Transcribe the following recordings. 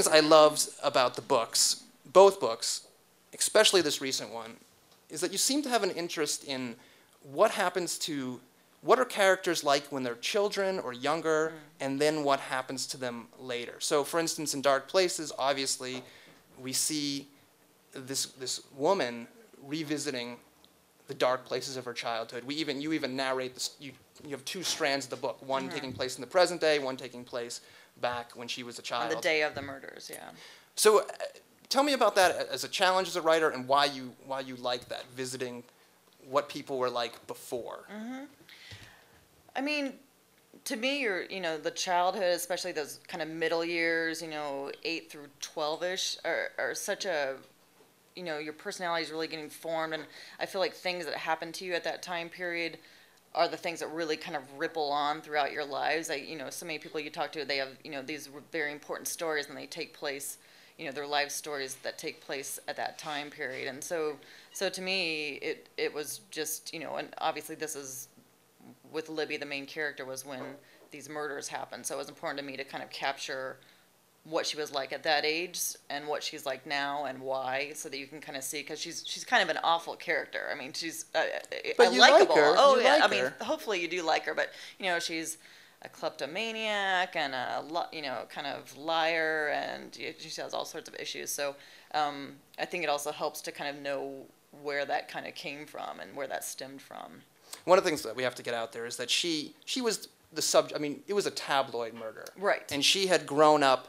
things I loved about the books, both books, especially this recent one, is that you seem to have an interest in what are characters like when they're children or younger, and then what happens to them later. So for instance, in Dark Places, obviously, we see this woman revisiting the dark places of her childhood. You even narrate this, you have two strands of the book, one taking place in the present day, one taking place back when she was a child. On the day of the murders, yeah. So tell me about that as a challenge as a writer, and why you like that, visiting what people were like before. I mean, to me, the childhood, especially those kind of middle years, 8 through 12-ish, are such a, your personality is really getting formed, and I feel like things that happen to you at that time period are the things that really kind of ripple on throughout your lives. So many people you talk to, they have, these very important stories, and they take place, their life stories that take place at that time period. And so to me, it was just, and obviously this is, with Libby, the main character, was when these murders happened. So it was important to me to kind of capture what she was like at that age and what she's like now and why, so that you can kind of see, because she's kind of an awful character. I mean, she's but you likable. Like her. Oh you yeah, like I mean, her. hopefully you do like her, but she's a kleptomaniac and a kind of liar, and she has all sorts of issues. So I think it also helps to kind of know where that kind of came from and where that stemmed from. One of the things that we have to get out there is that she was the subject. I mean, it was a tabloid murder, right? And she had grown up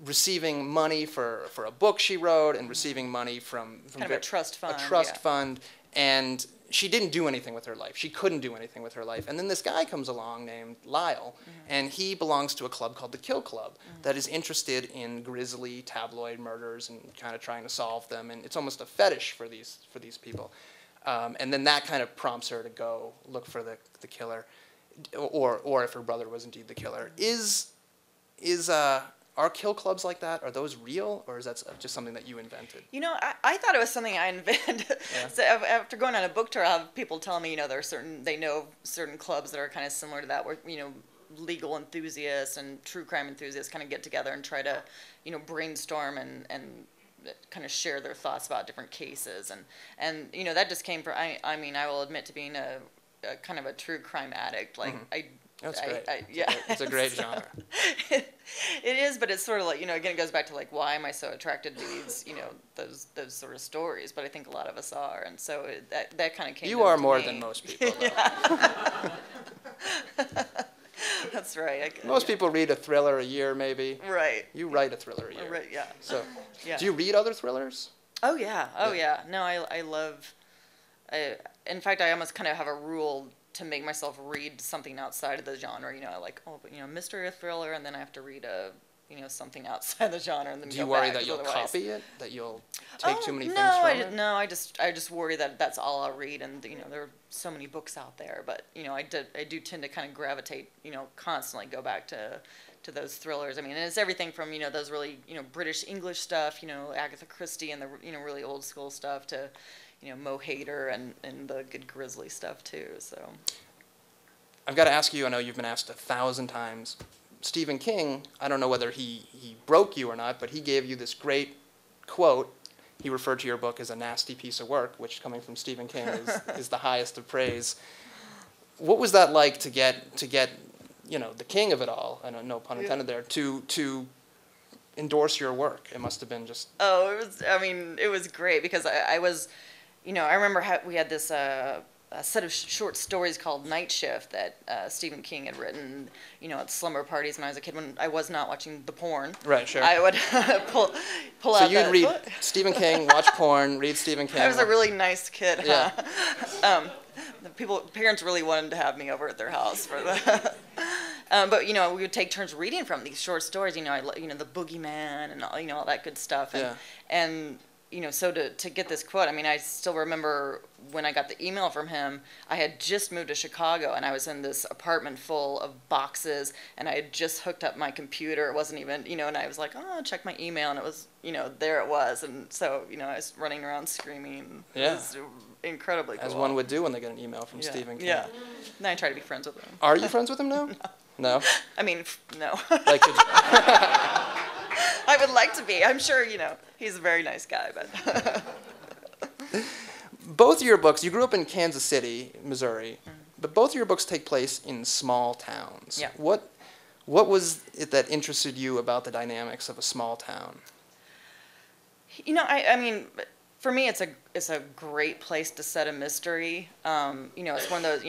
receiving money for a book she wrote, and receiving money from kind of a trust fund. A trust fund, and she didn't do anything with her life. She couldn't do anything with her life. And then this guy comes along named Lyle, and he belongs to a club called the Kill Club that is interested in grisly tabloid murders and kind of trying to solve them. And it's almost a fetish for these people. And then that kind of prompts her to go look for the killer, or if her brother was indeed the killer. Are kill clubs like that? Are those real, or is that just something that you invented? I thought it was something I invented. Yeah. So after going on a book tour, I'll have people tell me, they know certain clubs that are kind of similar to that, where legal enthusiasts and true crime enthusiasts kind of get together and try to, brainstorm and kind of share their thoughts about different cases, and that just came from. I mean, I will admit to being a kind of a true crime addict. Like That's great. Yeah, it's a great genre. It is, but it's sort of like, again, it goes back to like, why am I so attracted to these, those sort of stories? But I think a lot of us are, and so that kind of came. You are to more me. than most people, though. That's right. Most people read a thriller a year, maybe. Right. You write a thriller a year. Right. Yeah. So, yeah. Do you read other thrillers? Oh yeah. Oh yeah. No, I love. In fact, I almost kind of have a rule to make myself read something outside of the genre. Mystery or thriller, and then I have to read something outside the genre, and then do you go worry back, that you'll otherwise... copy it? That you'll take too many things from it? I just worry that that's all I'll read, and there are so many books out there. But I do tend to kind of gravitate, constantly go back to those thrillers. I mean, and it's everything from those really British English stuff, Agatha Christie and the really old school stuff, to Mo Hader and the good grisly stuff too. So I've got to ask you, I know you've been asked 1,000 times, Stephen King, I don't know whether he broke you or not, but he gave you this great quote. He referred to your book as a nasty piece of work, which, coming from Stephen King, is the highest of praise. What was that like to get the king of it all, I know, no pun intended there, to endorse your work? It must have been just... Oh, it was great, because I was, I remember we had this a set of short stories called Night Shift that Stephen King had written, at slumber parties when I was a kid, when I was not watching the porn. Right, sure. I would pull out. So you'd read Stephen King, watch porn, read Stephen King. I was a really nice kid. Yeah. Parents really wanted to have me over at their house for the. But we would take turns reading from these short stories. The Boogeyman and all that good stuff. And so to get this quote, I still remember when I got the email from him. I had just moved to Chicago, and I was in this apartment full of boxes, and I had just hooked up my computer. It wasn't even, and I was like, oh, check my email, and it was, there it was. And so, I was running around screaming. Yeah. It was incredibly cool. As one would do when they get an email from Stephen King. Yeah. Then I try to be friends with him. Are you friends with him now? No. No. Like, I would like to be. I'm sure, he's a very nice guy, but. Both of your books, you grew up in Kansas City, Missouri, but both of your books take place in small towns. Yeah. What was it that interested you about the dynamics of a small town? I mean, for me, it's a great place to set a mystery. It's one of those,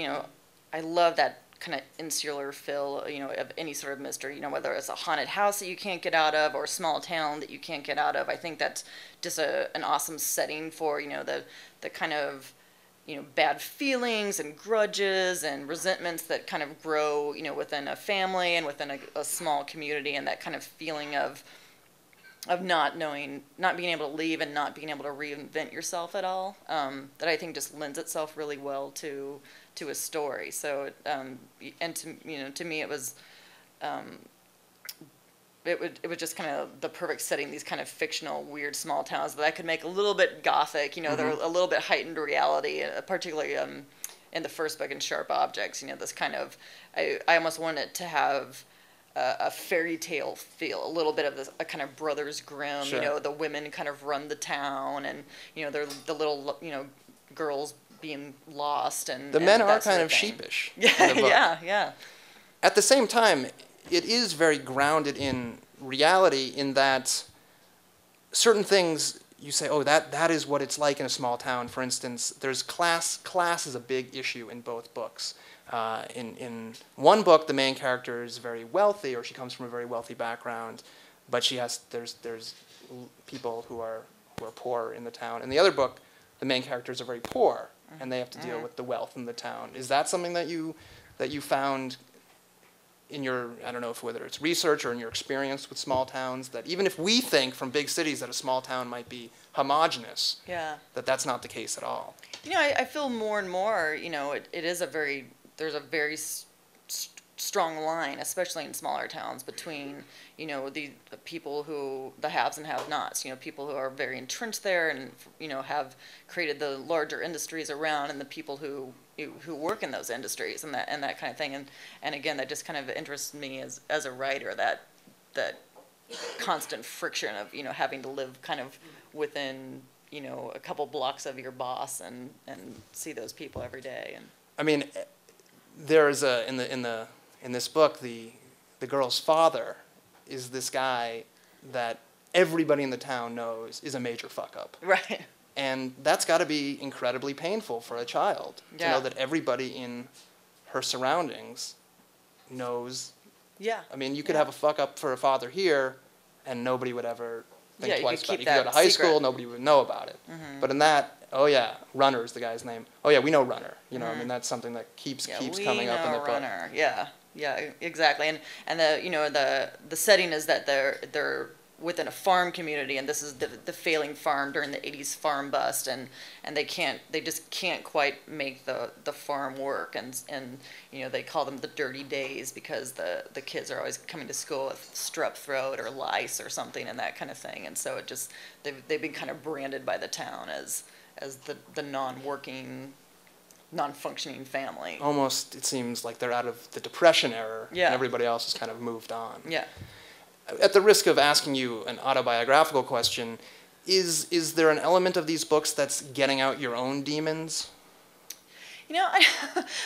I love that kind of insular feel, of any sort of mystery, whether it's a haunted house that you can't get out of or a small town that you can't get out of. I think that's just an awesome setting for, the kind of, bad feelings and grudges and resentments that kind of grow, within a family and within a small community, and that kind of feeling of not knowing, not being able to leave and not being able to reinvent yourself at all, that I think just lends itself really well to a story. So, and to me, it was just kind of the perfect setting, these kind of fictional, weird small towns that I could make a little bit gothic, they're a little bit heightened reality, particularly in the first book in Sharp Objects, this kind of, I almost wanted it to have a fairy tale feel, a little bit of a kind of Brothers Grimm, Sure. The women kind of run the town, and, they're the little, girls being lost, and The men and are that sort kind of thing. sheepish. Yeah, in the book. yeah. At the same time, it is very grounded in reality in that certain things you say, oh, that is what it's like in a small town. For instance, there's class. Class is a big issue in both books. In one book, the main character is very wealthy, or she comes from a very wealthy background, but there's people who are poor in the town. In the other book, the main characters are very poor, and they have to deal with the wealth in the town. Is that something that you found in your, I don't know whether it's research or in your experience with small towns, that even if we think from big cities that a small town might be homogenous, Yeah. that's not the case at all? I feel more and more, it is there's a very strong line, especially in smaller towns, between, the people the haves and have-nots, people who are very entrenched there and, have created the larger industries around, and the people who work in those industries and that kind of thing. And again, that just kind of interests me as a writer, that constant friction of, having to live kind of within, a couple blocks of your boss and see those people every day. And I mean, there's in this book, the girl's father is this guy that everybody in the town knows is a major fuck up. Right. And that's got to be incredibly painful for a child to know that everybody in her surroundings knows. Yeah. I mean, you could have a fuck up for a father here, and nobody would ever think twice about it. You could go to high school, nobody would know about it. Mm-hmm. But in that, oh yeah, Runner is the guy's name. Oh yeah, we know Runner. I mean, that's something that keeps coming up in the book. Runner. Yeah, exactly. And the setting is that they're within a farm community, and this is the failing farm during the 80s farm bust, and they just can't quite make the farm work, and they call them the dirty days because the kids are always coming to school with strep throat or lice or something and that kind of thing, and so they've been kind of branded by the town as the non-functioning family. Almost, it seems like they're out of the Depression era, and everybody else has kind of moved on. Yeah. At the risk of asking you an autobiographical question, is there an element of these books that's getting out your own demons? I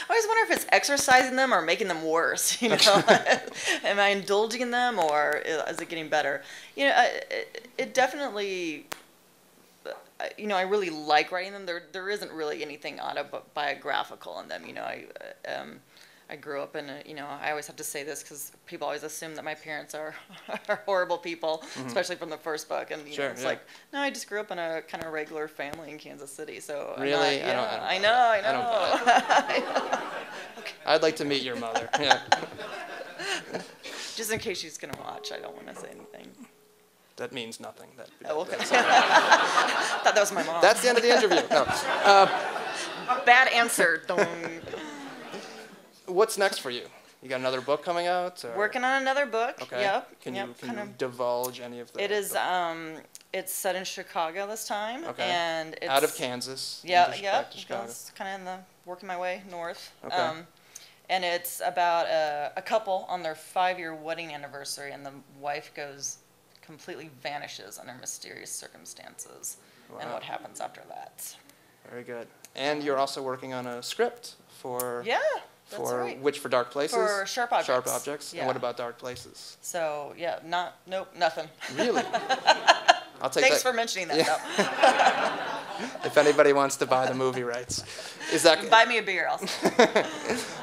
always wonder if it's exercising them or making them worse. Am I indulging in them, or is it getting better? It definitely. I really like writing them. There isn't really anything autobiographical in them. I grew up in I always have to say this because people always assume that my parents are horrible people, especially from the first book. And it's like, no, I just grew up in a kind of regular family in Kansas City. So really, I know. Okay. I'd like to meet your mother. Yeah. Just in case she's gonna watch, I don't want to say anything. That means nothing. Okay. Thought that was my mom. That's the end of the interview. No. Bad answer. What's next for you? You got another book coming out? Or? Working on another book. Okay. Yep. Can you divulge any of that? It is. It's set in Chicago this time. Okay. And it's out of Kansas. Back to Chicago. It's kind of working my way north. Okay. And it's about a couple on their 5-year wedding anniversary, and the wife goes completely vanishes under mysterious circumstances, and Wow. what happens after that. Very good. And you're also working on a script for Yeah, that's for right. which for Dark Places? For Sharp Objects. Sharp Objects. Yeah. And what about Dark Places? So yeah, nope, nothing. Really? I'll take Thanks that. for mentioning that. Yeah. If anybody wants to buy the movie rights, is that? No. Buy me a beer, I'll.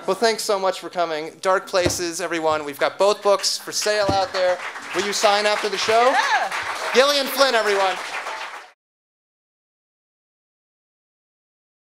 Well, thanks so much for coming. Dark Places, everyone. We've got both books for sale out there. Will you sign after the show? Yeah. Gillian Flynn, everyone.